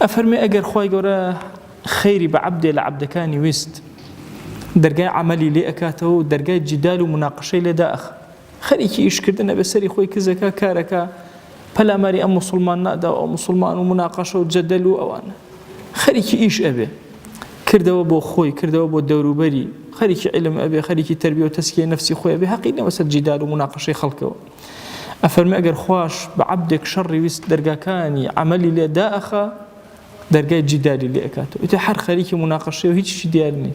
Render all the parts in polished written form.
أفرمي أجر خواي جورا خيري بعبد لعبدكاني ويست درجة عملي لأكاته درجة جدال ومناقشة لداخ خليكي إيش كردنا بسري خوي كذا كاركا فلا ماري أم مسلمان نأدا أو مسلمان ومناقشة وجدلوا أو أنا خليكي إيش أبي كردوا بو خوي كردوا بو دوروبري خليكي علم أبي خليكي تربية وتزكية نفسي خوي أبي حقيقة بس جدال ومناقشة خلقه أفرمي أجر خواش بعبدك شر ويست درجة كاني عملي لداخ درجة جدالي لأكاته وتحر خليكي مناقشة وهيك شي ديالني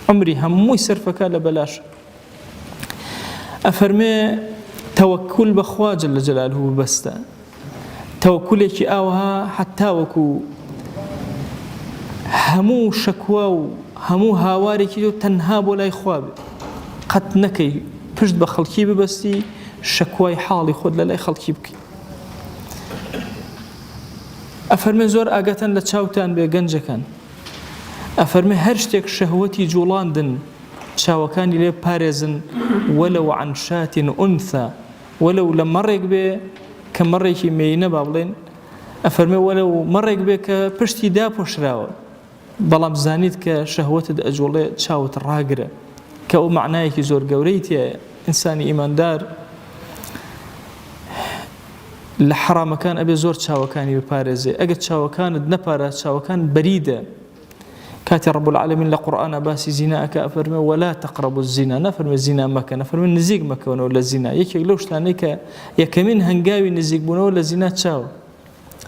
عمري هموي سرفك لبلاش أفرمي توكل بخوا جل جلاله بستا توكلك أوها حتى وكو همو شكوى همو هاوارك تنهاب ولا يخواب قد نكي پشت بخلقي ببستي شكوى حالي خود لا خلقي بكي أفرمي زور آقاتان لتشاوتان بيقنجكان أفرمي هرشتك شهوتي جولاندن شاوكاني لي بارزن ولو عن شاة أنثى ولو لما مرق به كمريكي مينة بابلين أفرمي ولو مرق به كبشتي دابو شراوة بلام زانيت كشهوت أجولي تشاوت الراقرة كأو معنايك زور قوريتي إنساني إيمان دار لحرام كان أبي زور شاوكاني ببارزي أجد شاوكان نبارة شاوكان بريدة كاتي رب العالمين لقرآن باسي زناءك أفرمي ولا تقربوا الزنا نفرمي الزنا مكان نفرمي النزيق مكان ولا الزنا يكي لوش تانيك يكمن هنقاوي النزيق بنا ولا الزنا تشاو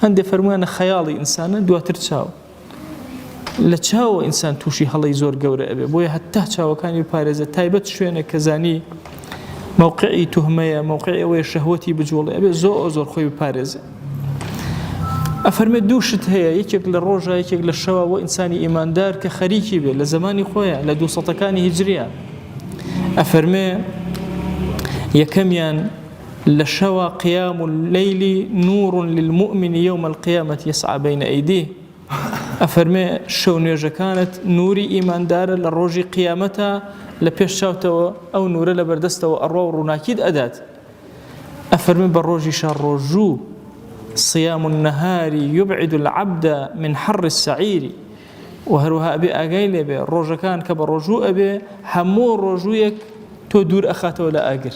هندي فرمي أنا خيالي إنسان دواتر تشاو لا تشاو إنسان توشي هلا يزور قورة أبي بويا حتى تشاو كان يبارزة تايبت شوينة كزاني موقعي تهمية موقعي ويا شهوتي بجولي أبي زور خوي ببارزة أفرمي دوشت هي يكيك للروجة يكيك للشوا وإنساني إيمان دار كخريكي به لزماني خويا لدو سطكاني هجريا أفرمي يكميان للشوا قيام الليل نور للمؤمن يوم القيامة يسعى بين أيديه أفرمي شو نيجا كانت نوري إيمان دار للروجي قيامتها لبيش شاوتوا أو نور لبردستوا أروى روناكيد أدات أفرمي بالروجي شار روجو صيام النهار يبعد العبد من حر السعير وهروها أبي أقايل أبي الروجة كان كبر رجوع أبي همو رجوعك تدور أخاته ولا أجر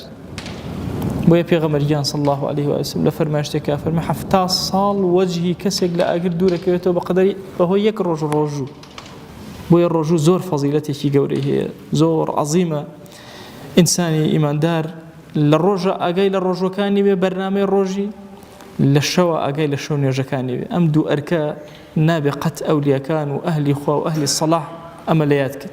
ويا بيغمر جان صلى الله عليه وسلم لفرماشتك كافر ما حفتاس صال وجهي كسق لا أجر دورك يتو بقدر وهو يكرج الرجوع ويا الرجوع زور فضيلته في قوله هي زور عظيمة إنساني إيمان دار للرجوع أقايل الرجوع كان ببرنامج الرجي للشوا أجاي للشوا نيجكاني أمدو أركا نابقة أولياء كانوا أهل إخوة وأهل الصلاح أملياتك